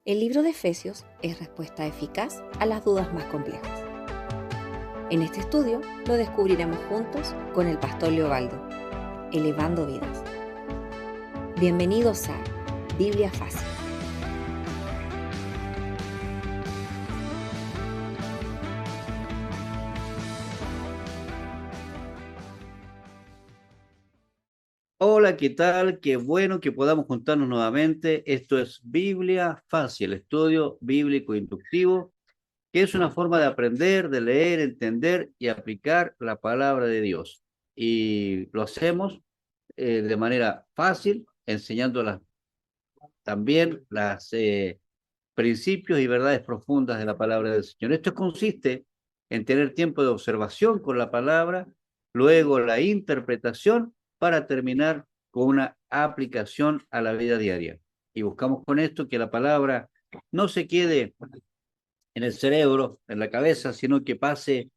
El libro de Efesios es respuesta eficaz a las dudas más complejas. En este estudio lo descubriremos juntos con el pastor Leobaldo, elevando vidas. Bienvenidos a Biblia Fácil. Hola, ¿qué tal? Qué bueno que podamos juntarnos nuevamente. Esto es Biblia Fácil, estudio bíblico inductivo, que es una forma de aprender, de leer, entender y aplicar la palabra de Dios. Y lo hacemos de manera fácil, enseñándolas también las principios y verdades profundas de la palabra del Señor. Esto consiste en tener tiempo de observación con la palabra, luego la interpretación para terminar con una aplicación a la vida diaria. Y buscamos con esto que la palabra no se quede en el cerebro, en la cabeza, sino que pase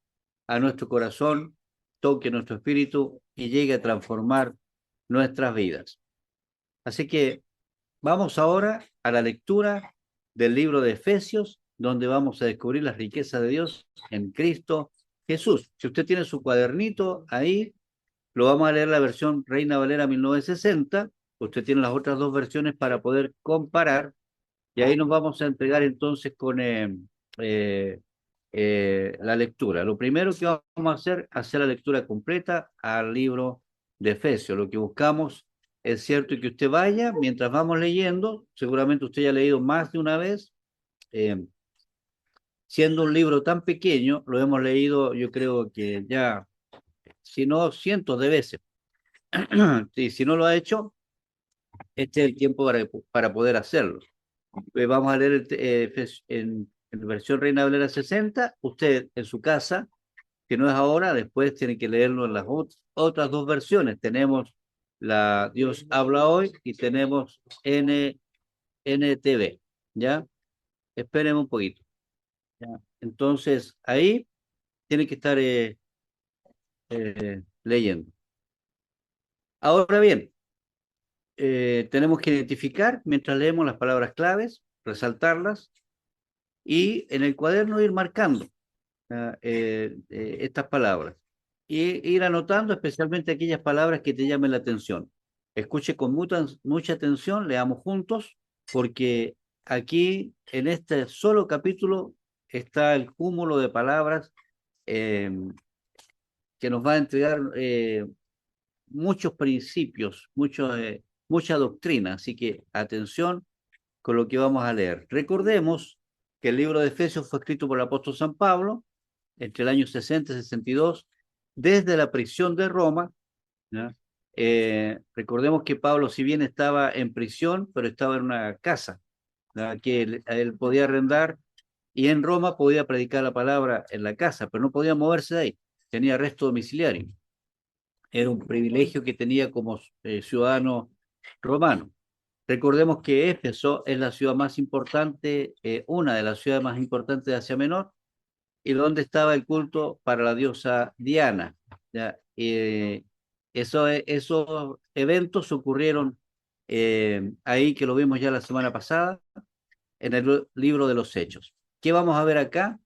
a nuestro corazón, toque nuestro espíritu y llegue a transformar nuestras vidas. Así que vamos ahora a la lectura del libro de Efesios, donde vamos a descubrir las riquezas de Dios en Cristo Jesús. Si usted tiene su cuadernito ahí, lo vamos a leer la versión Reina Valera 1960. Usted tiene las otras dos versiones para poder comparar y ahí nos vamos a entregar entonces con eh, la lectura. Lo primero que vamos a hacer la lectura completa al libro de Efesios. Lo que buscamos es cierto que usted vaya, mientras vamos leyendo, seguramente usted ya ha leído más de una vez, eh, siendo un libro tan pequeño, lo hemos leído yo creo que ya, si no cientos de veces. Y si no lo ha hecho, este es el tiempo para poder hacerlo. Vamos a leer en versión Reina Valera 60. Usted en su casa, que no es ahora, después tiene que leerlo en las otras dos versiones. Tenemos la Dios habla hoy y tenemos NTV. ¿Ya? Espérenme un poquito. ¿Ya? Entonces, ahí tiene que estar leyendo. Ahora bien, tenemos que identificar mientras leemos las palabras claves, resaltarlas y en el cuaderno ir marcando estas palabras y ir anotando especialmente aquellas palabras que te llamen la atención. Escuche con mucha atención, leamos juntos, porque aquí en este solo capítulo está el cúmulo de palabras eh, que nos va a entregar muchos principios, mucha doctrina. Así que atención con lo que vamos a leer. Recordemos que el libro de Efesios fue escrito por el apóstol San Pablo entre el año 60 y 62, desde la prisión de Roma. ¿Ya? Recordemos que Pablo, si bien estaba en prisión, pero estaba en una casa, ¿ya? Que él podía arrendar y en Roma podía predicar la palabra en la casa, pero no podía moverse de ahí. Tenía arresto domiciliario. Era un privilegio que tenía como ciudadano romano. Recordemos que Éfeso es la ciudad más importante, una de las ciudades más importantes de Asia Menor, y donde estaba el culto para la diosa Diana. ¿Ya? Esos eventos ocurrieron ahí, que lo vimos ya la semana pasada, en el libro de los Hechos. ¿Qué vamos a ver acá?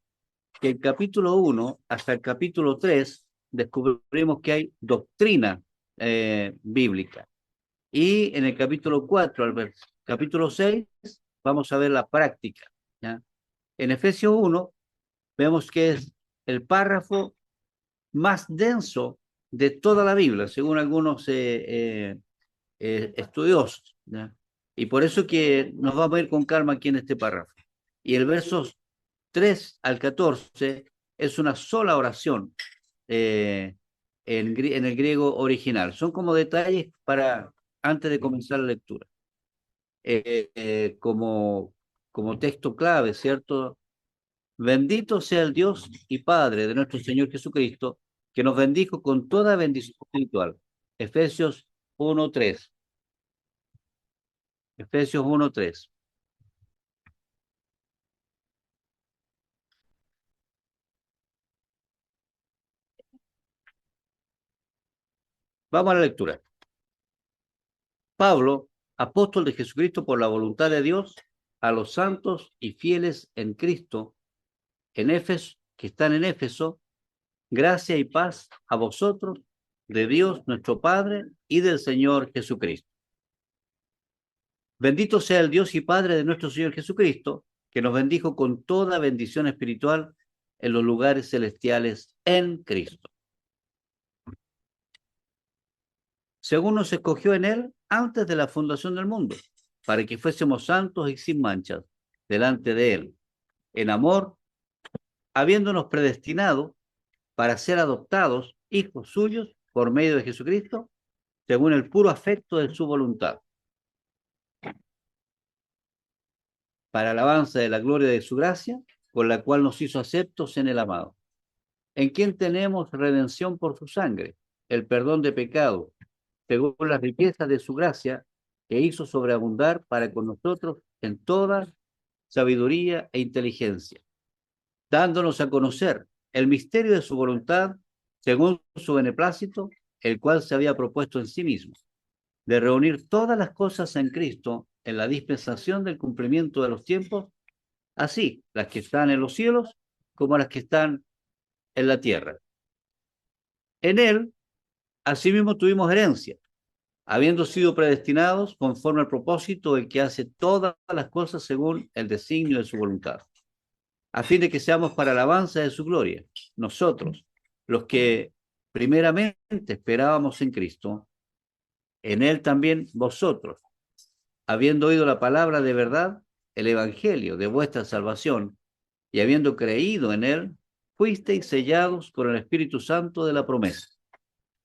Que el capítulo 1 hasta el capítulo 3 descubrimos que hay doctrina bíblica. Y en el capítulo 4 al capítulo 6 vamos a ver la práctica. ¿Ya? En Efesios 1 vemos que es el párrafo más denso de toda la Biblia, según algunos estudiosos, ¿ya? Y por eso que nos vamos a ir con calma aquí en este párrafo. Y el versos 3 al 14 es una sola oración en el griego original. Son como detalles para antes de comenzar la lectura. Como texto clave, ¿cierto? Bendito sea el Dios y Padre de nuestro Señor Jesucristo, que nos bendijo con toda bendición espiritual. Efesios 1:3. Efesios 1:3. Vamos a la lectura. Pablo, apóstol de Jesucristo por la voluntad de Dios, a los santos y fieles en Cristo, en Éfeso, que están en Éfeso, gracia y paz a vosotros, de Dios nuestro Padre y del Señor Jesucristo. Bendito sea el Dios y Padre de nuestro Señor Jesucristo, que nos bendijo con toda bendición espiritual en los lugares celestiales en Cristo, según nos escogió en Él antes de la fundación del mundo, para que fuésemos santos y sin manchas delante de Él, en amor, habiéndonos predestinado para ser adoptados hijos suyos por medio de Jesucristo, según el puro afecto de su voluntad, para alabanza de la gloria de su gracia, con la cual nos hizo aceptos en el amado, en quien tenemos redención por su sangre, el perdón de pecado, según las riquezas de su gracia, que hizo sobreabundar para con nosotros en toda sabiduría e inteligencia, dándonos a conocer el misterio de su voluntad, según su beneplácito, el cual se había propuesto en sí mismo, de reunir todas las cosas en Cristo en la dispensación del cumplimiento de los tiempos, así las que están en los cielos como las que están en la tierra. En él, asimismo, tuvimos herencia, habiendo sido predestinados conforme al propósito del que hace todas las cosas según el designio de su voluntad, a fin de que seamos para alabanza de su gloria, nosotros, los que primeramente esperábamos en Cristo, en él también vosotros, habiendo oído la palabra de verdad, el evangelio de vuestra salvación, y habiendo creído en él, fuisteis sellados con el Espíritu Santo de la promesa,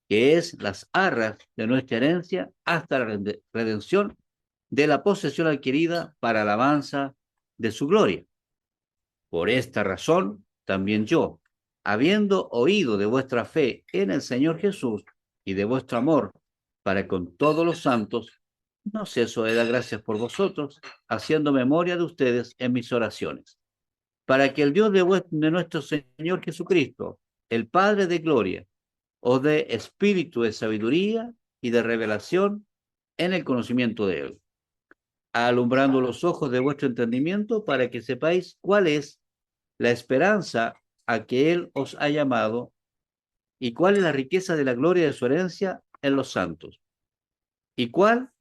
que es las arras de nuestra herencia hasta la redención de la posesión adquirida para alabanza de su gloria. Por esta razón, también yo, habiendo oído de vuestra fe en el Señor Jesús y de vuestro amor para con todos los santos, no ceso de dar gracias por vosotros, haciendo memoria de ustedes en mis oraciones, para que el Dios de nuestro Señor Jesucristo, el Padre de gloria, os dé espíritu de sabiduría y de revelación en el conocimiento de Él, alumbrando los ojos de vuestro entendimiento para que sepáis cuál es la esperanza a que Él os ha llamado y cuál es la riqueza de la gloria de su herencia en los santos, y cuál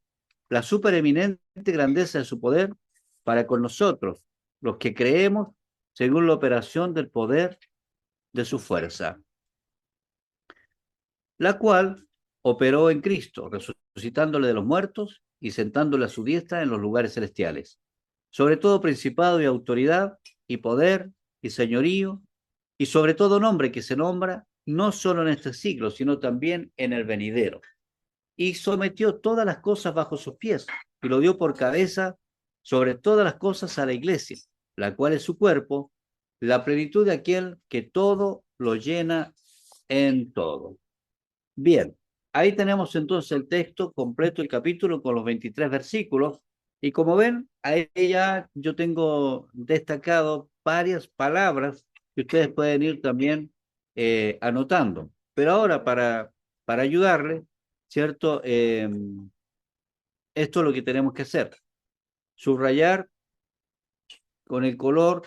la supereminente grandeza de su poder para con nosotros, los que creemos según la operación del poder de su fuerza, la cual operó en Cristo, resucitándole de los muertos y sentándole a su diestra en los lugares celestiales, sobre todo principado y autoridad y poder y señorío, y sobre todo nombre que se nombra, no solo en este siglo, sino también en el venidero. Y sometió todas las cosas bajo sus pies, y lo dio por cabeza sobre todas las cosas a la iglesia, la cual es su cuerpo, la plenitud de aquel que todo lo llena en todo. Bien, ahí tenemos entonces el texto completo, el capítulo con los 23 versículos, y como ven, ahí ya yo tengo destacado varias palabras que ustedes pueden ir también anotando. Pero ahora para ayudarle, ¿cierto? Esto es lo que tenemos que hacer. Subrayar con el color,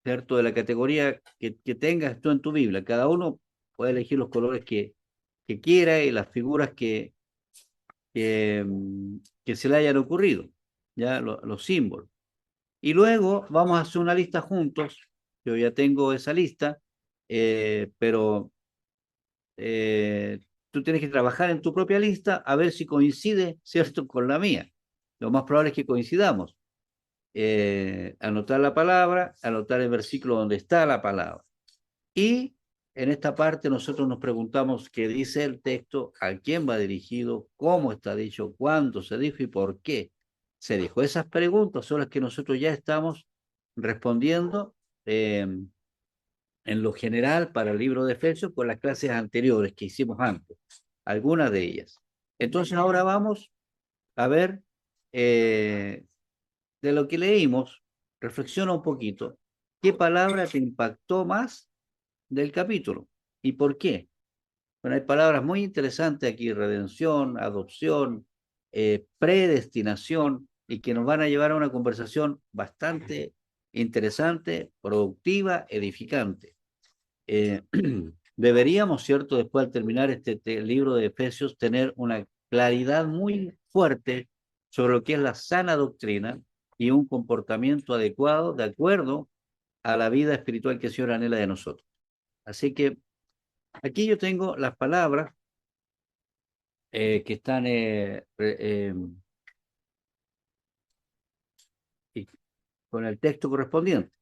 ¿cierto? De la categoría que tengas tú en tu Biblia. Cada uno puede elegir los colores que quiera y las figuras que se le hayan ocurrido, ya los símbolos. Y luego vamos a hacer una lista juntos. Yo ya tengo esa lista, pero tú tienes que trabajar en tu propia lista a ver si coincide, ¿cierto?, con la mía. Lo más probable es que coincidamos. Anotar la palabra, anotar el versículo donde está la palabra. Y en esta parte nosotros nos preguntamos qué dice el texto, a quién va dirigido, cómo está dicho, cuándo se dijo y por qué se dijo. Esas preguntas son las que nosotros ya estamos respondiendo en lo general para el libro de Efesios con las clases anteriores que hicimos antes, algunas de ellas. Entonces ahora vamos a ver de lo que leímos, reflexiona un poquito, ¿qué palabra te impactó más del capítulo? ¿Y por qué? Bueno, hay palabras muy interesantes aquí: redención, adopción, predestinación, y que nos van a llevar a una conversación bastante interesante, productiva, edificante. Deberíamos, ¿cierto?, después al terminar este libro de Efesios, tener una claridad muy fuerte sobre lo que es la sana doctrina y un comportamiento adecuado, de acuerdo a la vida espiritual que el Señor anhela de nosotros. Así que aquí yo tengo las palabras que están y con el texto correspondiente.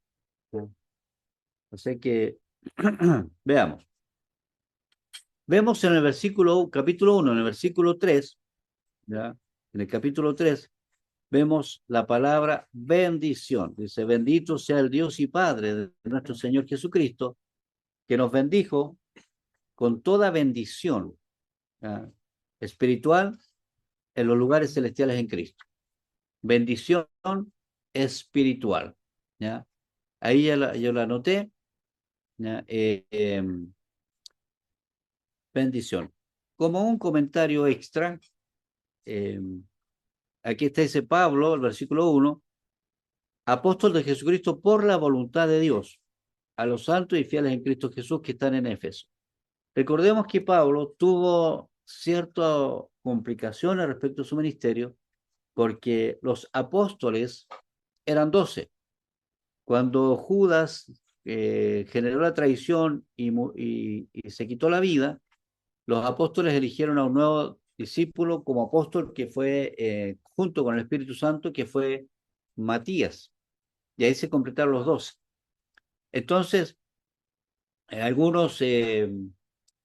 Así que veamos. Vemos en el capítulo 1, en el versículo 3, ¿ya? En el capítulo 3, vemos la palabra bendición. Dice, bendito sea el Dios y Padre de nuestro Señor Jesucristo, que nos bendijo con toda bendición, ¿ya?, espiritual en los lugares celestiales en Cristo. Bendición espiritual, ¿ya? Ahí yo la anoté, ¿ya? Bendición. Como un comentario extra, aquí está ese Pablo, el versículo 1, apóstol de Jesucristo por la voluntad de Dios, a los santos y fieles en Cristo Jesús que están en Éfeso. Recordemos que Pablo tuvo ciertas complicaciones respecto a su ministerio, porque los apóstoles eran 12. Cuando Judas generó la traición y se quitó la vida, los apóstoles eligieron a un nuevo discípulo como apóstol que fue, junto con el Espíritu Santo, que fue Matías. Y ahí se completaron los 12. Entonces, algunos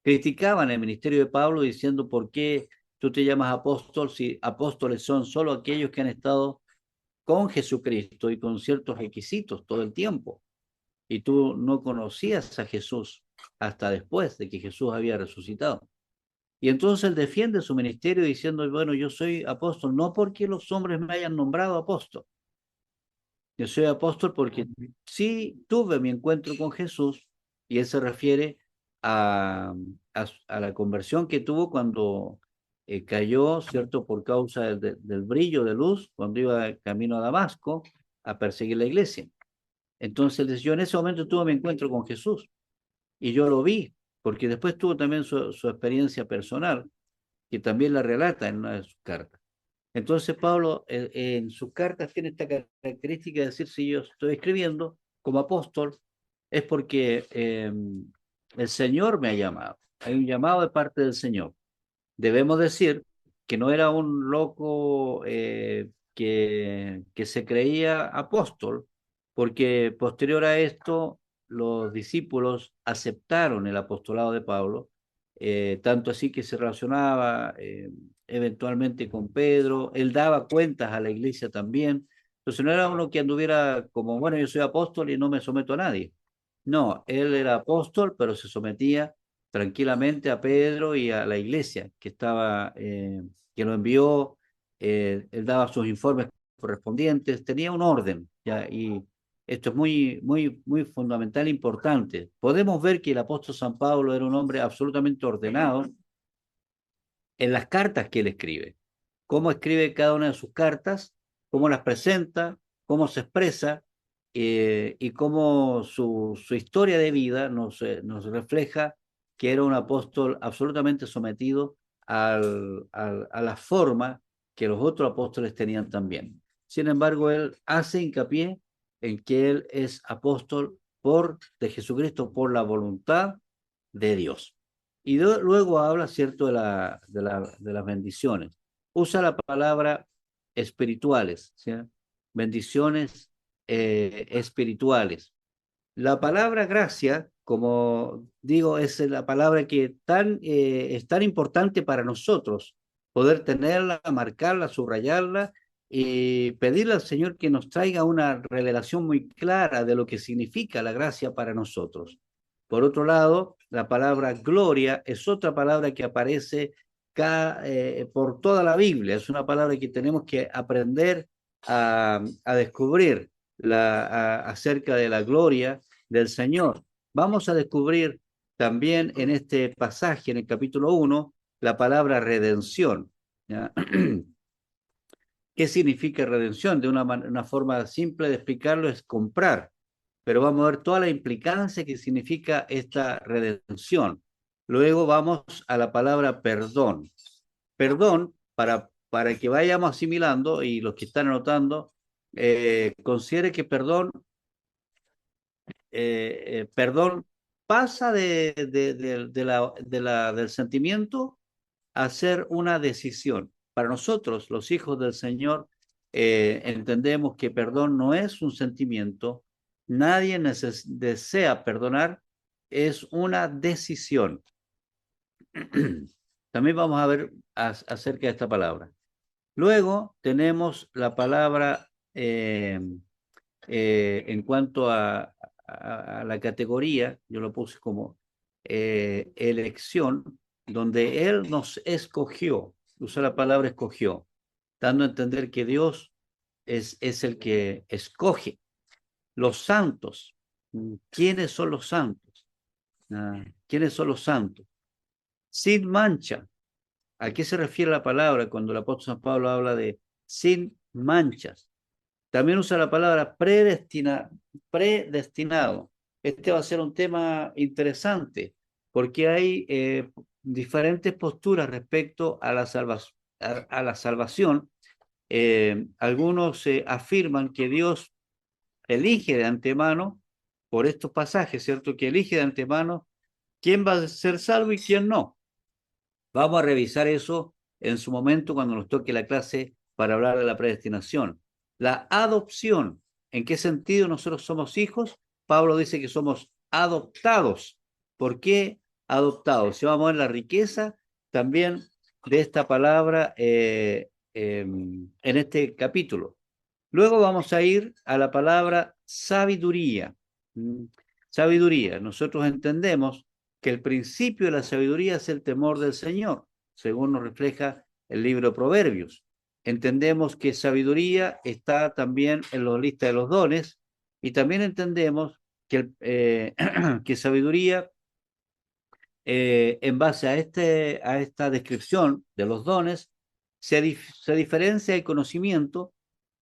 criticaban el ministerio de Pablo diciendo, ¿por qué tú te llamas apóstol si apóstoles son solo aquellos que han estado con Jesucristo y con ciertos requisitos todo el tiempo? Y tú no conocías a Jesús hasta después de que Jesús había resucitado. Y entonces él defiende su ministerio diciendo, bueno, yo soy apóstol no porque los hombres me hayan nombrado apóstol. Yo soy apóstol porque sí tuve mi encuentro con Jesús, y él se refiere a la conversión que tuvo cuando cayó, ¿cierto?, por causa del brillo de luz, cuando iba camino a Damasco a perseguir la iglesia. Entonces él dice, yo en ese momento tuve mi encuentro con Jesús, y yo lo vi, porque después tuvo también su experiencia personal, que también la relata en una de sus cartas. Entonces Pablo en sus cartas tiene esta característica de decir, si yo estoy escribiendo como apóstol, es porque el Señor me ha llamado. Hay un llamado de parte del Señor. Debemos decir que no era un loco que se creía apóstol, porque posterior a esto los discípulos aceptaron el apostolado de Pablo, tanto así que se relacionaba eventualmente con Pedro, él daba cuentas a la iglesia también. Entonces no era uno que anduviera como, bueno, yo soy apóstol y no me someto a nadie. No, él era apóstol, pero se sometía tranquilamente a Pedro y a la iglesia que estaba, que lo envió. Él daba sus informes correspondientes, tenía un orden, ¿ya? Y esto es muy, muy, muy fundamental e importante. Podemos ver que el apóstol San Pablo era un hombre absolutamente ordenado en las cartas que él escribe. Cómo escribe cada una de sus cartas, cómo las presenta, cómo se expresa, y cómo su historia de vida nos refleja que era un apóstol absolutamente sometido a la forma que los otros apóstoles tenían también. Sin embargo, él hace hincapié en que él es apóstol de Jesucristo por la voluntad de Dios. Y luego habla, ¿cierto?, de las bendiciones. Usa la palabra espirituales, ¿sí? Bendiciones espirituales. La palabra gracia, como digo, es la palabra que es tan importante para nosotros, poder tenerla, marcarla, subrayarla y pedirle al Señor que nos traiga una revelación muy clara de lo que significa la gracia para nosotros. Por otro lado, la palabra gloria es otra palabra que aparece por toda la Biblia. Es una palabra que tenemos que aprender a descubrir acerca de la gloria del Señor. Vamos a descubrir también en este pasaje, en el capítulo 1, la palabra redención, ¿ya? ¿Qué significa redención? De una forma simple de explicarlo es comprar, pero vamos a ver toda la implicancia que significa esta redención. Luego vamos a la palabra perdón. Perdón, para que vayamos asimilando y los que están anotando, considere que perdón pasa del sentimiento a ser una decisión. Para nosotros, los hijos del Señor, entendemos que perdón no es un sentimiento, nadie desea perdonar, es una decisión. También vamos a ver acerca de esta palabra. Luego tenemos la palabra en cuanto a la categoría, yo lo puse como elección, donde Él nos escogió, usó la palabra escogió, dando a entender que Dios es el que escoge. Los santos, ¿quiénes son los santos? ¿Quiénes son los santos? Sin mancha. ¿A qué se refiere la palabra cuando el apóstol San Pablo habla de sin manchas? También usa la palabra predestinado. Este va a ser un tema interesante porque hay diferentes posturas respecto a a la salvación. Algunos afirman que Dios elige de antemano, por estos pasajes, ¿cierto? Que elige de antemano quién va a ser salvo y quién no. Vamos a revisar eso en su momento cuando nos toque la clase para hablar de la predestinación. La adopción, ¿en qué sentido nosotros somos hijos? Pablo dice que somos adoptados. ¿Por qué adoptados? Si vamos a ver la riqueza también de esta palabra en este capítulo. Luego vamos a ir a la palabra sabiduría. Sabiduría. Nosotros entendemos que el principio de la sabiduría es el temor del Señor, según nos refleja el libro Proverbios. Entendemos que sabiduría está también en la lista de los dones y también entendemos que sabiduría, en base a esta descripción de los dones, se diferencia el conocimiento,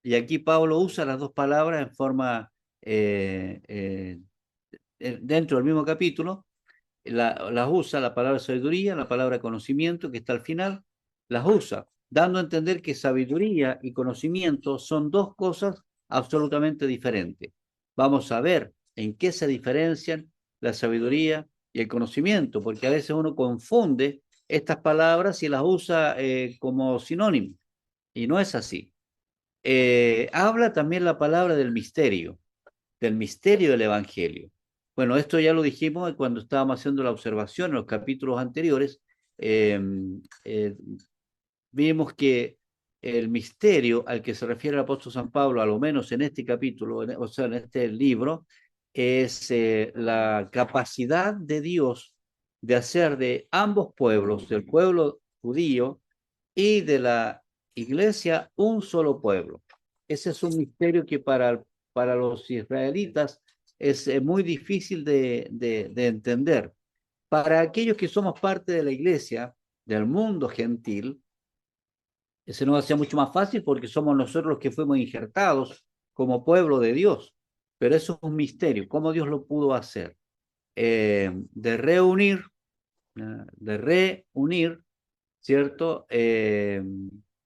y aquí Pablo usa las dos palabras en forma dentro del mismo capítulo, las usa la palabra sabiduría, la palabra conocimiento que está al final, las usa, dando a entender que sabiduría y conocimiento son dos cosas absolutamente diferentes. Vamos a ver en qué se diferencian la sabiduría y el conocimiento, porque a veces uno confunde estas palabras y las usa como sinónimo, y no es así. Habla también la palabra del misterio del Evangelio. Bueno, esto ya lo dijimos cuando estábamos haciendo la observación en los capítulos anteriores. eh, eh, Vimos que el misterio al que se refiere el apóstol San Pablo, a lo menos en este capítulo, o sea, en este libro, es la capacidad de Dios de hacer de ambos pueblos, del pueblo judío y de la iglesia, un solo pueblo. Ese es un misterio que para los israelitas es muy difícil de entender. Para aquellos que somos parte de la iglesia, del mundo gentil, ese nos hace mucho más fácil porque somos nosotros los que fuimos injertados como pueblo de Dios. Pero eso es un misterio, cómo Dios lo pudo hacer. De reunir, ¿cierto?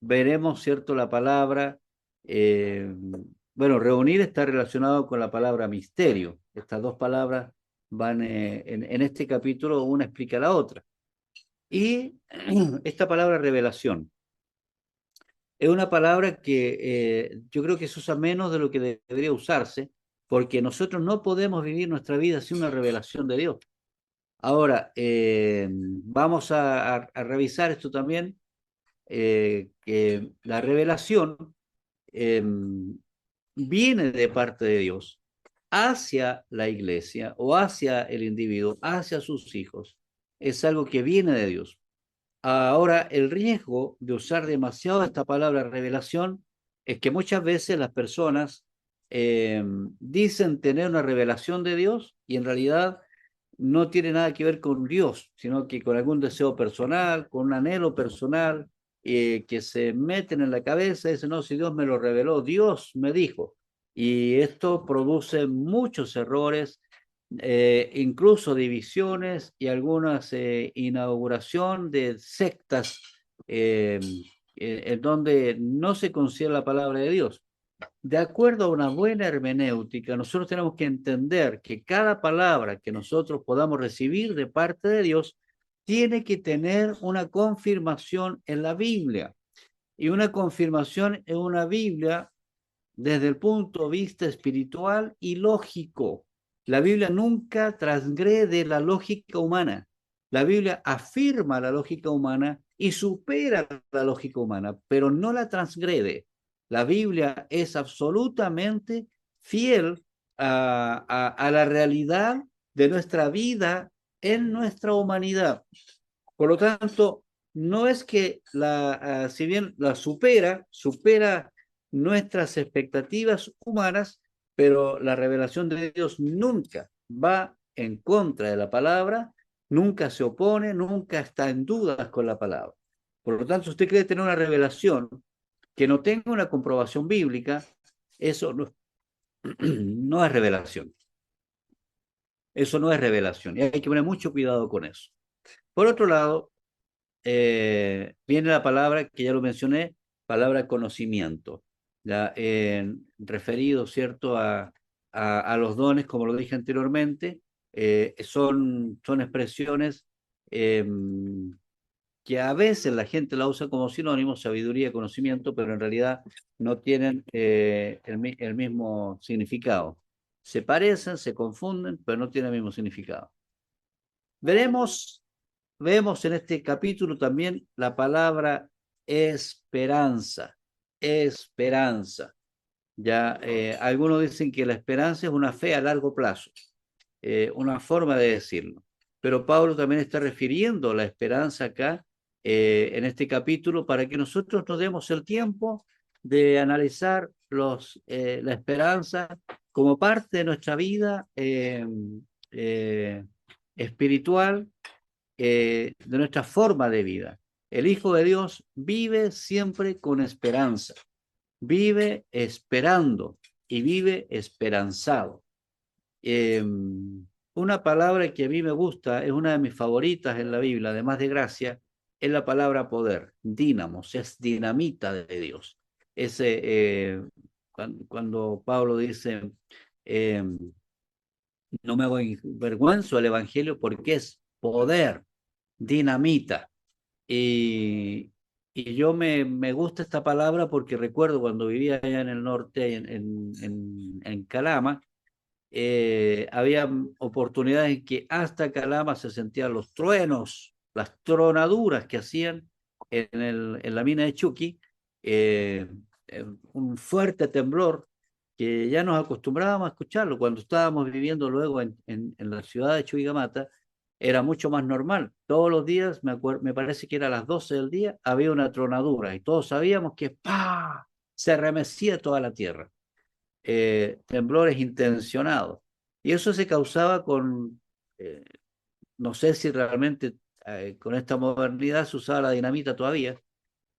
Veremos, ¿cierto? La palabra, bueno, reunir está relacionado con la palabra misterio. Estas dos palabras van en este capítulo, una explica la otra. Y esta palabra revelación es una palabra que yo creo que se usa menos de lo que debería usarse, porque nosotros no podemos vivir nuestra vida sin una revelación de Dios. Ahora, vamos a revisar esto también, que la revelación eh, viene de parte de Dios hacia la iglesia o hacia el individuo, hacia sus hijos. Es algo que viene de Dios. Ahora, el riesgo de usar demasiado esta palabra revelación es que muchas veces las personas dicen tener una revelación de Dios y en realidad no tiene nada que ver con Dios, sino que con algún deseo personal, con un anhelo personal, que se meten en la cabeza y dicen, no, si Dios me lo reveló, Dios me dijo. Y esto produce muchos errores, incluso divisiones y algunas inauguración de sectas en donde no se considera la palabra de Dios. De acuerdo a una buena hermenéutica, nosotros tenemos que entender que cada palabra que nosotros podamos recibir de parte de Dios tiene que tener una confirmación en la Biblia. Y una confirmación en una Biblia desde el punto de vista espiritual y lógico. La Biblia nunca transgrede la lógica humana. La Biblia afirma la lógica humana y supera la lógica humana, pero no la transgrede. La Biblia es absolutamente fiel a la realidad de nuestra vida en nuestra humanidad. Por lo tanto, no es que si bien la supera nuestras expectativas humanas, pero la revelación de Dios nunca va en contra de la palabra, nunca se opone, nunca está en dudas con la palabra. Por lo tanto, si usted quiere tener una revelación que no tenga una comprobación bíblica, eso no, no es revelación. Eso no es revelación. Y hay que tener mucho cuidado con eso. Por otro lado, viene la palabra que ya lo mencioné, palabra conocimiento, ya, referido, ¿cierto?, a los dones, como lo dije anteriormente, son expresiones que a veces la gente la usa como sinónimo, sabiduría, conocimiento, pero en realidad no tienen el mismo significado. Se parecen, se confunden, pero no tienen el mismo significado. Vemos en este capítulo también la palabra esperanza, esperanza. Ya algunos dicen que la esperanza es una fe a largo plazo, una forma de decirlo. Pero Pablo también está refiriendo la esperanza acá en este capítulo para que nosotros nos demos el tiempo de analizar la esperanza como parte de nuestra vida espiritual, de nuestra forma de vida. El Hijo de Dios vive siempre con esperanza, vive esperando y vive esperanzado. Una palabra que a mí me gusta, es una de mis favoritas en la Biblia, además de gracia, es la palabra poder, dínamos, es dinamita de Dios. Cuando Pablo dice, no me hago vergüenza del Evangelio porque es poder, dinamita. Y yo me gusta esta palabra porque recuerdo cuando vivía allá en el norte, en Calama, había oportunidades en que hasta Calama se sentían los truenos, las tronaduras que hacían en la mina de Chuqui, un fuerte temblor que ya nos acostumbrábamos a escucharlo. Cuando estábamos viviendo luego en la ciudad de Chuquicamata, era mucho más normal. Todos los días, me parece que era a las 12 del día, había una tronadura y todos sabíamos que ¡pah! Se remecía toda la tierra. Temblores intencionados. Y eso se causaba no sé si realmente con esta modernidad se usaba la dinamita todavía,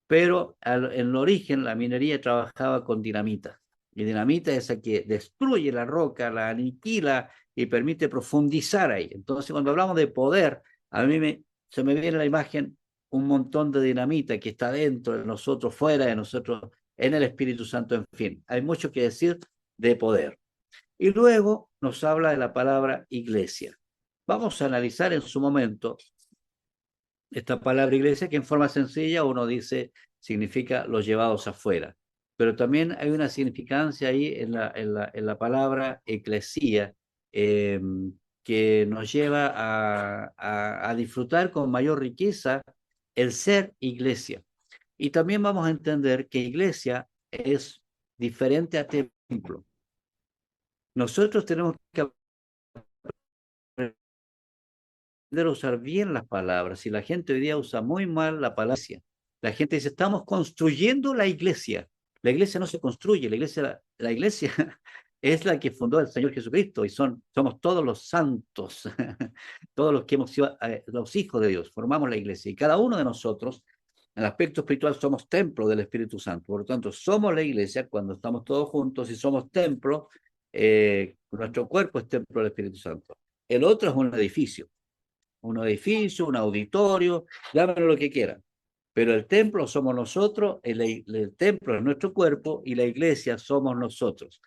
pero en el origen la minería trabajaba con dinamita. Y dinamita es la que destruye la roca, la aniquila y permite profundizar ahí. Entonces, cuando hablamos de poder, se me viene la imagen un montón de dinamita que está dentro de nosotros, fuera de nosotros, en el Espíritu Santo, en fin. Hay mucho que decir de poder. Y luego nos habla de la palabra iglesia. Vamos a analizar en su momento esta palabra iglesia, que en forma sencilla uno dice significa los llevados afuera, pero también hay una significancia ahí en la palabra eclesía, que nos lleva a disfrutar con mayor riqueza el ser iglesia. Y también vamos a entender que iglesia es diferente a templo. Nosotros tenemos que aprender a usar bien las palabras. Y la gente hoy día usa muy mal la palabra iglesia. La gente dice, estamos construyendo la iglesia. La iglesia no se construye, la iglesia es la que fundó el Señor Jesucristo y somos todos los santos, todos los que hemos sido los hijos de Dios, formamos la iglesia. Y cada uno de nosotros En el aspecto espiritual somos templo del Espíritu Santo. Por lo tanto, somos la iglesia cuando estamos todos juntos y somos templo, nuestro cuerpo es templo del Espíritu Santo. El otro es un edificio, un auditorio, llámenlo lo que quieran. Pero el templo somos nosotros, el templo es nuestro cuerpo y la iglesia somos nosotros.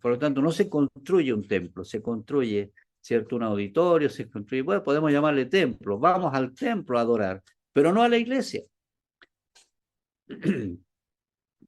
Por lo tanto, no se construye un templo, se construye, ¿cierto? Un auditorio, se construye, bueno, podemos llamarle templo, vamos al templo a adorar, pero no a la iglesia.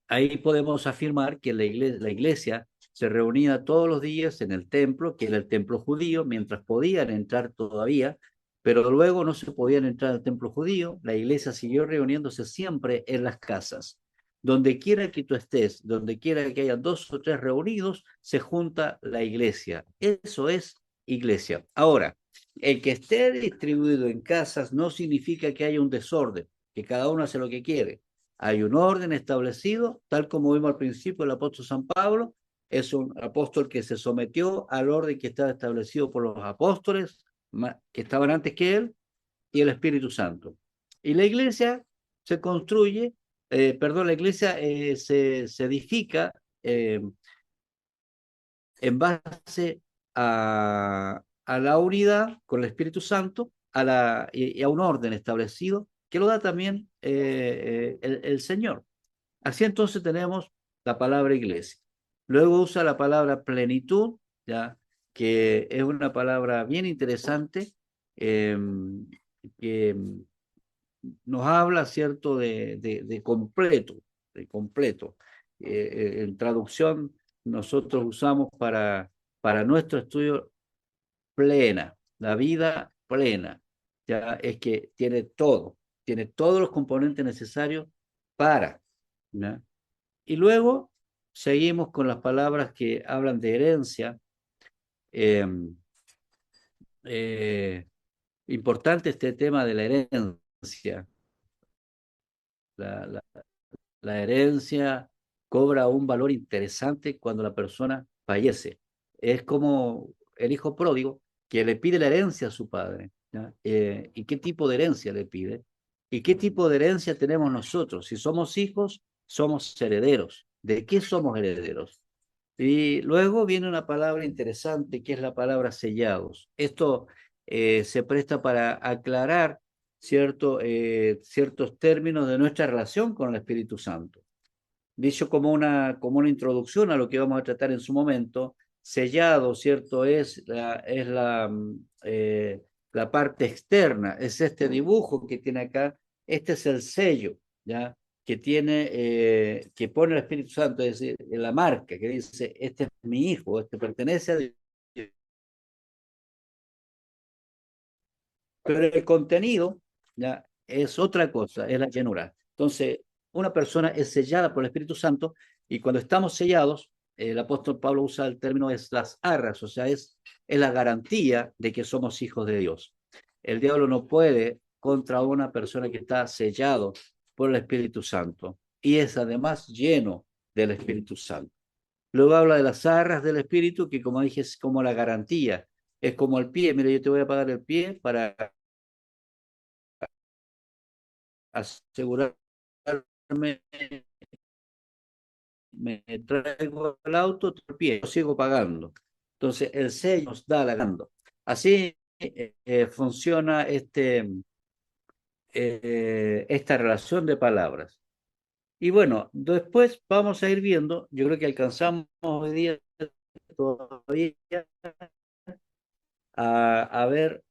Ahí podemos afirmar que la iglesia se reunía todos los días en el templo, que era el templo judío, mientras podían entrar todavía, pero luego no se podían entrar al templo judío. La iglesia siguió reuniéndose siempre en las casas. Donde quiera que tú estés, donde quiera que haya 2 o 3 reunidos, se junta la iglesia. Eso es iglesia. Ahora, el que esté distribuido en casas no significa que haya un desorden, que cada uno hace lo que quiere. Hay un orden establecido, tal como vimos al principio el apóstol San Pablo, es un apóstol que se sometió al orden que estaba establecido por los apóstoles que estaban antes que él y el Espíritu Santo. Y la iglesia se construye, la iglesia se edifica en base a la unidad con el Espíritu Santo y a un orden establecido que lo da también el Señor. Así entonces tenemos la palabra iglesia. Luego usa la palabra plenitud, ¿ya? Que es una palabra bien interesante, que nos habla, ¿cierto?, de completo, de completo. En traducción, nosotros usamos para nuestro estudio plena, la vida plena, ya es que tiene todos los componentes necesarios para, ¿no? Y luego seguimos con las palabras que hablan de herencia. Eh, Importante este tema de la herencia. La, la, la herencia cobra un valor interesante cuando la persona fallece. Es como el hijo pródigo que le pide la herencia a su padre, ¿ya? ¿Y qué tipo de herencia le pide? ¿Y qué tipo de herencia tenemos nosotros? Si somos hijos, somos herederos. ¿De qué somos herederos? Y luego viene una palabra interesante que es la palabra sellados. Esto se presta para aclarar ciertos términos de nuestra relación con el Espíritu Santo. Dicho como una introducción a lo que vamos a tratar en su momento, sellado, ¿cierto? La parte externa, es este dibujo que tiene acá, este es el sello, ¿ya? Que pone el Espíritu Santo, es decir, en la marca, que dice, este es mi hijo, este pertenece a Dios. Pero el contenido, ¿ya? Es otra cosa, es la llenura. Entonces, una persona es sellada por el Espíritu Santo y cuando estamos sellados, el apóstol Pablo usa el término es las arras, o sea, es la garantía de que somos hijos de Dios. El diablo no puede contra una persona que está sellado por el Espíritu Santo y es además lleno del Espíritu Santo. Luego habla de las arras del Espíritu, que como dije es como la garantía, es como el pie. Mira, yo te voy a pagar el pie para asegurarme, me traigo el auto, el pie, lo sigo pagando. Entonces, el sello nos da la gando. Así funciona esta relación de palabras. Y bueno, después vamos a ir viendo, yo creo que alcanzamos hoy día todavía a ver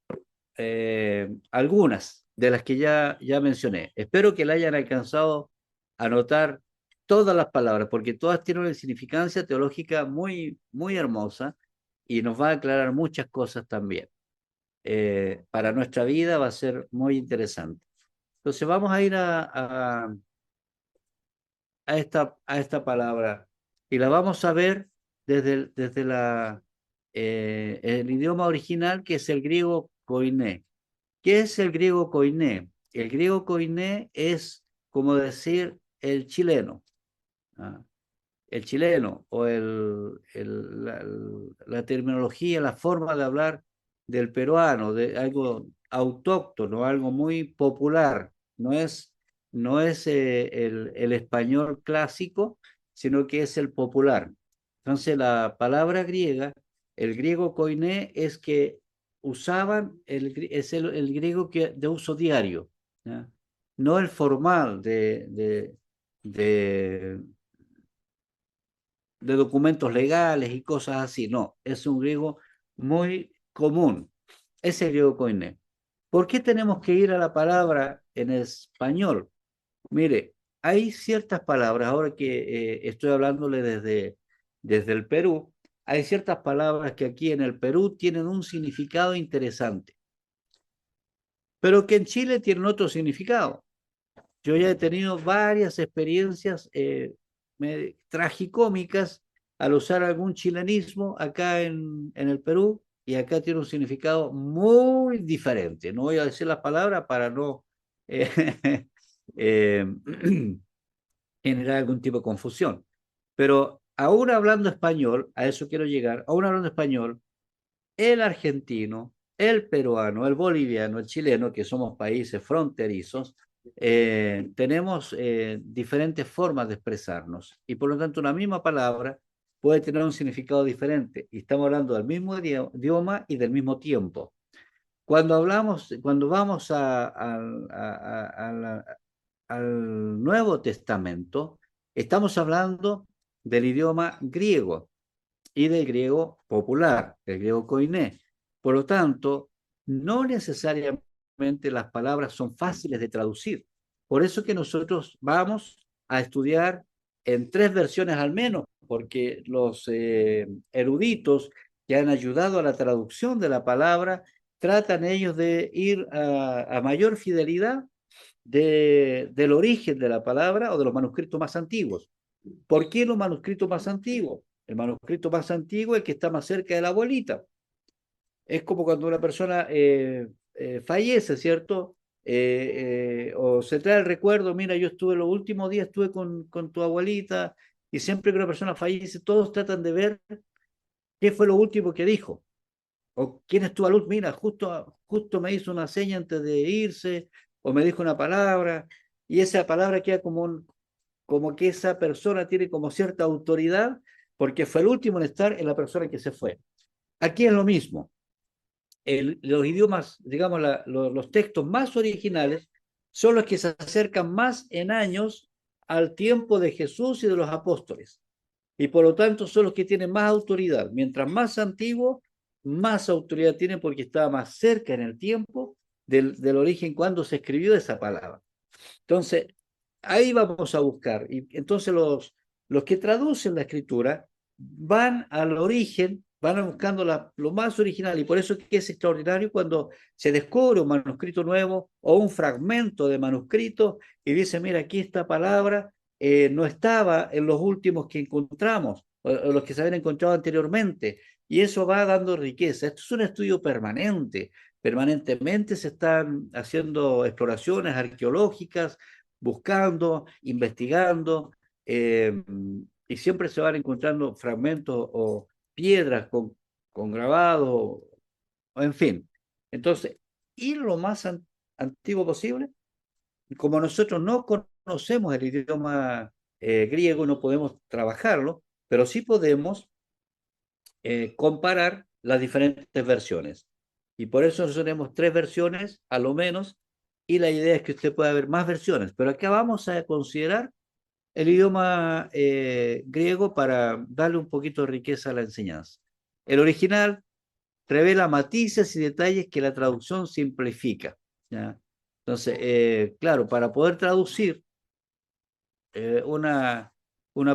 algunas de las que ya mencioné. Espero que la hayan alcanzado a notar todas las palabras, porque todas tienen una significancia teológica muy, muy hermosa y nos va a aclarar muchas cosas también. Para nuestra vida va a ser muy interesante. Entonces vamos a ir a esta palabra y la vamos a ver desde el idioma original, que es el griego koiné. ¿Qué es el griego koiné? El griego koiné es como decir el chileno, ¿ah? El chileno o la terminología, la forma de hablar del peruano, de algo autóctono, algo muy popular. No es no es el español clásico, sino que es el popular. Entonces, la palabra griega, el griego koiné, es que usaban, es el griego de uso diario, ¿ya? No el formal de, de documentos legales y cosas así, no, es un griego muy común, ese griego koiné. ¿Por qué tenemos que ir a la palabra en español? Mire, hay ciertas palabras, ahora que estoy hablándole desde el Perú, hay ciertas palabras que aquí en el Perú tienen un significado interesante, pero que en Chile tienen otro significado. Yo ya he tenido varias experiencias tragicómicas al usar algún chilenismo acá en el Perú, y acá tiene un significado muy diferente. No voy a decir las palabras para no eh, generar algún tipo de confusión. Pero aún hablando español, a eso quiero llegar, aún hablando español, el argentino, el peruano, el boliviano, el chileno, que somos países fronterizos, tenemos diferentes formas de expresarnos, y por lo tanto una misma palabra puede tener un significado diferente, y estamos hablando del mismo idioma y del mismo tiempo. Cuando hablamos, cuando vamos al Nuevo Testamento, estamos hablando del idioma griego y del griego popular, el griego koiné. Por lo tanto, no necesariamente las palabras son fáciles de traducir. Por eso que nosotros vamos a estudiar en tres versiones al menos, porque los eruditos que han ayudado a la traducción de la palabra tratan ellos de ir a mayor fidelidad del origen de la palabra o de los manuscritos más antiguos. ¿Por qué los manuscritos más antiguos? El manuscrito más antiguo es el que está más cerca de la abuelita. Es como cuando una persona fallece, ¿cierto? O se trae el recuerdo, mira, yo estuve los últimos días, estuve con tu abuelita, y siempre que una persona fallece, todos tratan de ver qué fue lo último que dijo, o quién estuvo a luz, mira, justo me hizo una seña antes de irse, o me dijo una palabra, y esa palabra queda como que esa persona tiene como cierta autoridad, porque fue el último en estar en la persona que se fue. Aquí es lo mismo. Los idiomas, digamos, los textos más originales son los que se acercan más en años al tiempo de Jesús y de los apóstoles. Y por lo tanto son los que tienen más autoridad. Mientras más antiguo, más autoridad tienen, porque estaba más cerca en el tiempo del origen cuando se escribió esa palabra. Entonces, ahí vamos a buscar. Y entonces los que traducen la escritura van al origen, van buscando lo más original. Y por eso es que es extraordinario cuando se descubre un manuscrito nuevo o un fragmento de manuscrito y dice, mira, aquí esta palabra no estaba en los últimos que encontramos, o los que se habían encontrado anteriormente. Y eso va dando riqueza. Esto es un estudio permanente. Permanentemente se están haciendo exploraciones arqueológicas, buscando, investigando, y siempre se van encontrando fragmentos o piedras con grabado, o en fin. Entonces, ir lo más antiguo posible. Como nosotros no conocemos el idioma griego, no podemos trabajarlo, pero sí podemos comparar las diferentes versiones. Y por eso nosotros tenemos tres versiones, a lo menos, y la idea es que usted pueda ver más versiones. Pero acá vamos a considerar el idioma griego para darle un poquito de riqueza a la enseñanza. El original revela matices y detalles que la traducción simplifica, ¿ya? Entonces, claro, para poder traducir una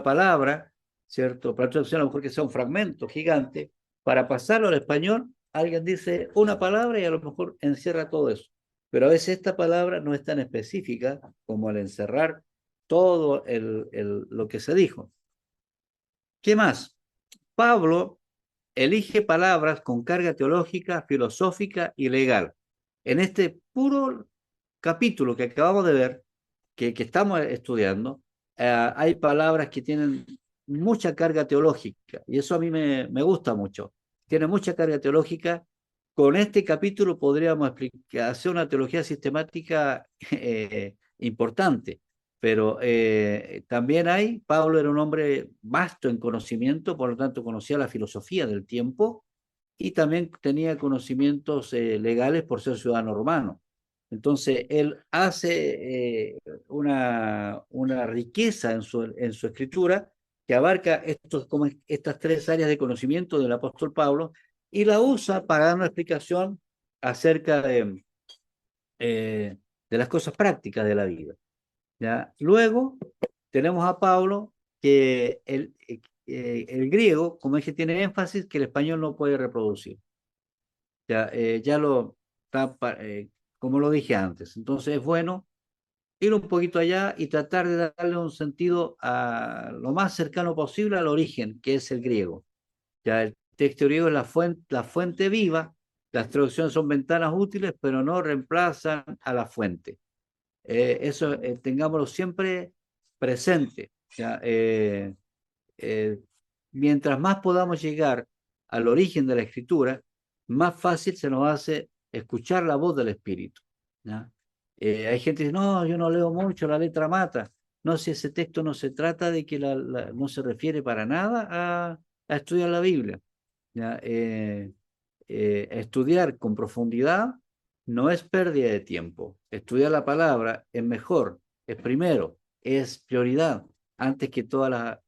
palabra, ¿cierto? Para traducir a lo mejor que sea un fragmento gigante, para pasarlo al español, alguien dice una palabra y a lo mejor encierra todo eso. Pero a veces esta palabra no es tan específica como al encerrar todo lo que se dijo. ¿Qué más? Pablo elige palabras con carga teológica, filosófica y legal. En este puro capítulo que acabamos de ver, que estamos estudiando, hay palabras que tienen mucha carga teológica, y eso a mí me gusta mucho. Tiene mucha carga teológica. Con este capítulo podríamos hacer una teología sistemática importante. Pero también Pablo era un hombre vasto en conocimiento, por lo tanto conocía la filosofía del tiempo y también tenía conocimientos legales por ser ciudadano romano. Entonces, él hace una riqueza en su escritura que abarca como estas tres áreas de conocimiento del apóstol Pablo y la usa para dar una explicación acerca de las cosas prácticas de la vida. ¿Ya? Luego tenemos a Pablo que el griego, como dije, tiene énfasis que el español no puede reproducir. Ya lo está, como lo dije antes. Entonces es bueno ir un poquito allá y tratar de darle un sentido a lo más cercano posible al origen, que es el griego. Ya el texto griego es la fuente viva, las traducciones son ventanas útiles, pero no reemplazan a la fuente. Eso tengámoslo siempre presente. ¿Ya? Eh, Mientras más podamos llegar al origen de la escritura, más fácil se nos hace escuchar la voz del Espíritu. ¿Ya? Hay gente que dice, no, yo no leo mucho, la letra mata. No, si ese texto no se trata de que no se refiere para nada a estudiar la Biblia. ¿Ya? Estudiar con profundidad no es pérdida de tiempo. Estudiar la palabra es mejor, es primero, es prioridad, antes que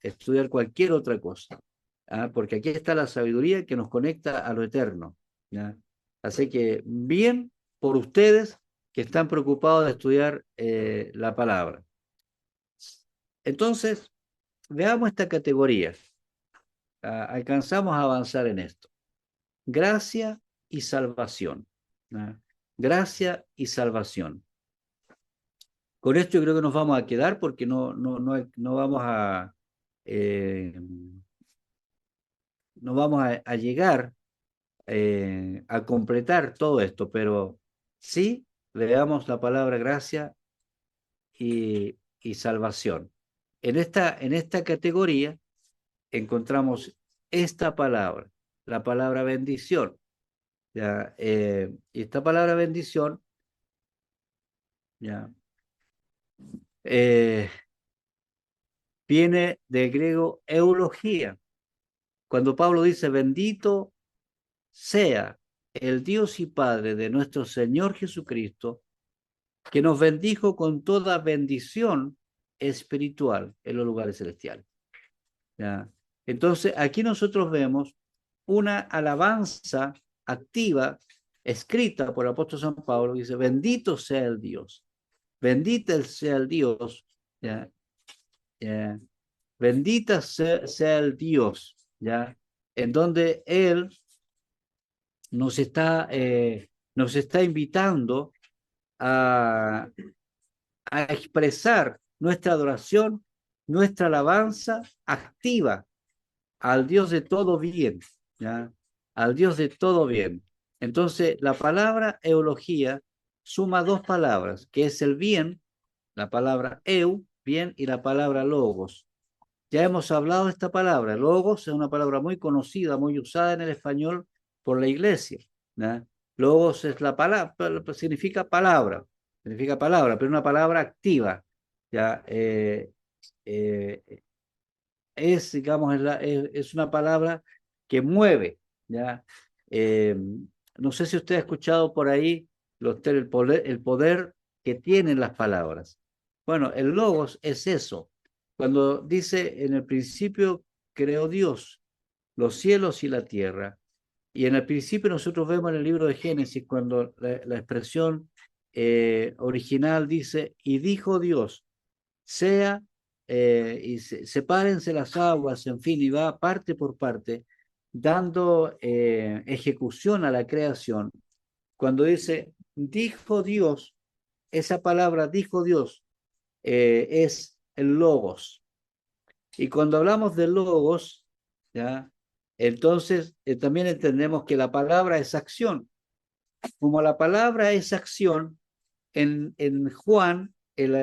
estudiar cualquier otra cosa. ¿Ah? Porque aquí está la sabiduría que nos conecta a lo eterno. ¿Ya? Así que bien por ustedes que están preocupados de estudiar la palabra. Entonces, veamos esta categoría. Alcanzamos a avanzar en esto. Gracia y salvación. ¿Ah? Gracia y salvación. Con esto yo creo que nos vamos a quedar porque no vamos eh, no vamos a llegar a completar todo esto, pero sí leamos la palabra gracia y salvación. En esta categoría encontramos esta palabra, la palabra bendición. ¿Ya? Y esta palabra bendición, ¿ya? Eh, Viene del griego eulogía. Cuando Pablo dice, bendito sea el Dios y Padre de nuestro Señor Jesucristo, que nos bendijo con toda bendición espiritual en los lugares celestiales. ¿Ya? Entonces, aquí nosotros vemos una alabanza activa escrita por el apóstol San Pablo, que dice, bendito sea el Dios, bendita sea el Dios, ¿ya? ¿Ya? Bendita sea el Dios, ¿ya? En donde Él nos está invitando a, a expresar nuestra adoración, nuestra alabanza activa al Dios de todo bien, ¿ya? Al Dios de todo bien. Entonces, la palabra eulogía suma dos palabras, que es el bien, la palabra bien, y la palabra logos. Ya hemos hablado de esta palabra. Logos es una palabra muy conocida, muy usada en el español por la iglesia, ¿no? Logos es la palabra, significa palabra, pero una palabra activa. ¿Ya? Eh, digamos, es una palabra que mueve. ¿Ya? Eh, no sé si usted ha escuchado por ahí el poder que tienen las palabras. Bueno, el logos es eso. Cuando dice, en el principio creó Dios los cielos y la tierra. Y en el principio nosotros vemos en el libro de Génesis, cuando la expresión original dice, y dijo Dios, sea, sepárense las aguas, en fin, y va parte por parte, dando ejecución a la creación. Cuando dice, dijo Dios, esa palabra, dijo Dios, es el logos. Y cuando hablamos de logos, ¿ya? Entonces también entendemos que la palabra es acción. Como la palabra es acción, en Juan, el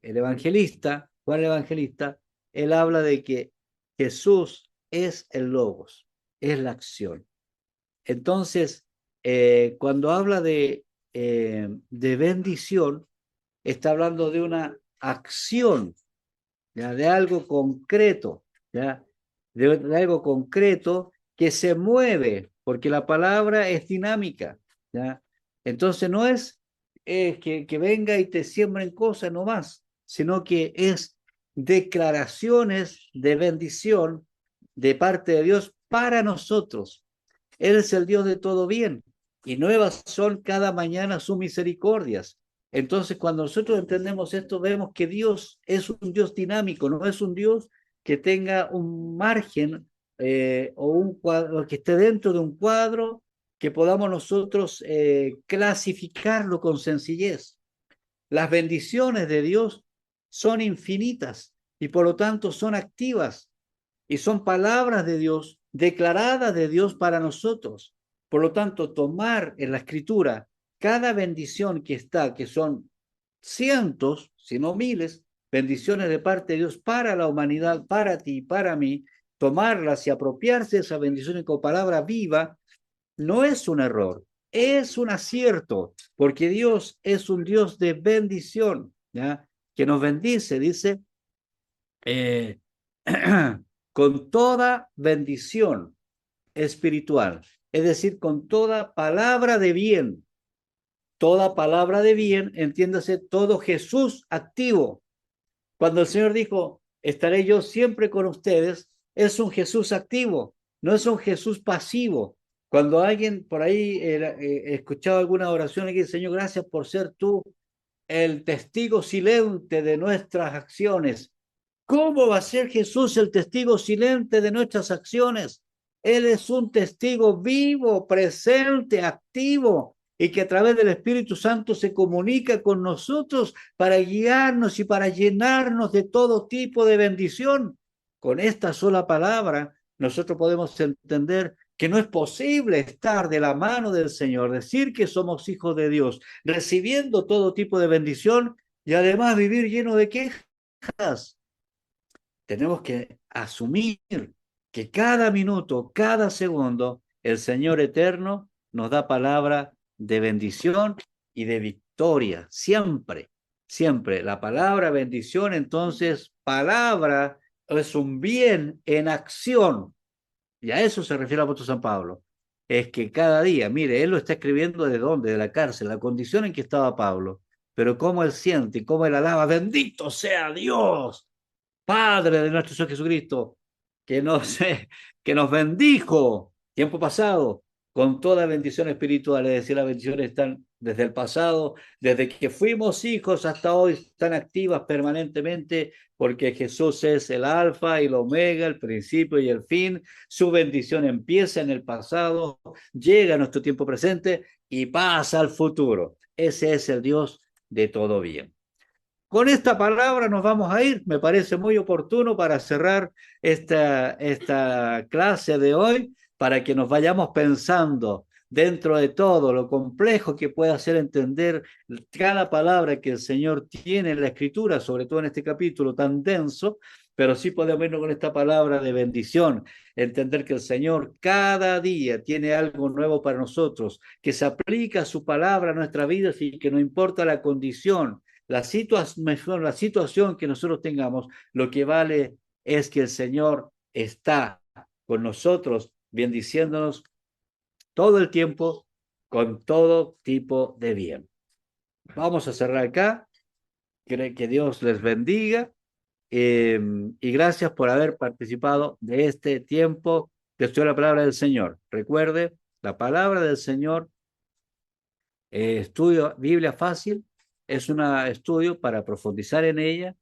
evangelista, Juan el evangelista, él habla de que Jesús es el logos, es la acción. Entonces, cuando habla de de bendición está hablando de una acción, ¿ya? De algo concreto, ¿ya? De algo concreto que se mueve, porque la palabra es dinámica, ¿ya? Entonces no es que venga y te siembren cosas nomás, sino que es declaraciones de bendición de parte de Dios para nosotros. Él es el Dios de todo bien y nuevas son cada mañana sus misericordias. Entonces, cuando nosotros entendemos esto, vemos que Dios es un Dios dinámico, no es un Dios que tenga un margen o un cuadro, que esté dentro de un cuadro que podamos nosotros clasificarlo con sencillez. Las bendiciones de Dios son infinitas y por lo tanto son activas y son palabras de Dios, declaradas de Dios para nosotros. Por lo tanto, tomar en la escritura cada bendición que está, que son cientos, si no miles, bendiciones de parte de Dios para la humanidad, para ti y para mí, tomarlas y apropiarse de esas bendiciones con palabra viva, no es un error, es un acierto, porque Dios es un Dios de bendición, ¿ya? Que nos bendice, dice, eh, con toda bendición espiritual, es decir, con toda palabra de bien. Toda palabra de bien, entiéndase, todo Jesús activo. Cuando el Señor dijo, estaré yo siempre con ustedes, es un Jesús activo, no es un Jesús pasivo. Cuando alguien por ahí escuchaba alguna oración y dice, Señor, gracias por ser tú el testigo silente de nuestras acciones. ¿Cómo va a ser Jesús el testigo silente de nuestras acciones? Él es un testigo vivo, presente, activo, y que a través del Espíritu Santo se comunica con nosotros para guiarnos y para llenarnos de todo tipo de bendición. Con esta sola palabra, nosotros podemos entender que no es posible estar de la mano del Señor, decir que somos hijos de Dios, recibiendo todo tipo de bendición y además vivir lleno de quejas. Tenemos que asumir que cada minuto, cada segundo, el Señor eterno nos da palabra de bendición y de victoria, siempre, siempre. La palabra bendición, entonces, palabra es un bien en acción. Y a eso se refiere el apóstol San Pablo. Es que cada día, mire, él lo está escribiendo de dónde, de la cárcel, la condición en que estaba Pablo, pero cómo él siente y cómo él alaba, bendito sea Dios, Padre de nuestro Señor Jesucristo, que nos, que nos bendijo tiempo pasado con toda bendición espiritual, es decir, las bendiciones están desde el pasado, desde que fuimos hijos hasta hoy, están activas permanentemente, porque Jesús es el alfa y el omega, el principio y el fin. Su bendición empieza en el pasado, llega a nuestro tiempo presente y pasa al futuro. Ese es el Dios de todo bien. Con esta palabra nos vamos a ir. Me parece muy oportuno para cerrar esta clase de hoy, para que nos vayamos pensando dentro de todo lo complejo que puede hacer entender cada palabra que el Señor tiene en la Escritura, sobre todo en este capítulo tan denso, pero sí podemos irnos con esta palabra de bendición, entender que el Señor cada día tiene algo nuevo para nosotros, que se aplica su palabra a nuestras vidas y que no importa la condición, la situación que nosotros tengamos, lo que vale es que el Señor está con nosotros, bendiciéndonos todo el tiempo con todo tipo de bien. Vamos a cerrar acá. Que Dios les bendiga y gracias por haber participado de este tiempo de estudiar la palabra del Señor. Recuerde, la palabra del Señor, estudio Biblia fácil, es un estudio para profundizar en ella,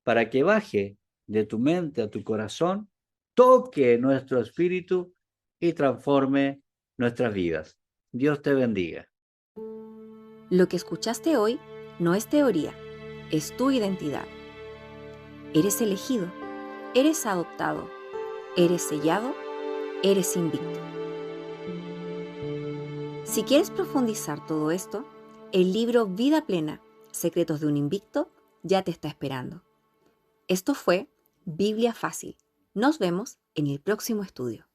para que baje de tu mente a tu corazón, toque nuestro espíritu y transforme nuestras vidas. Dios te bendiga. Lo que escuchaste hoy no es teoría, es tu identidad. Eres elegido, eres adoptado, eres sellado, eres invicto. Si quieres profundizar todo esto, el libro Vida Plena, Secretos de un Invicto, ya te está esperando. Esto fue Biblia Fácil. Nos vemos en el próximo estudio.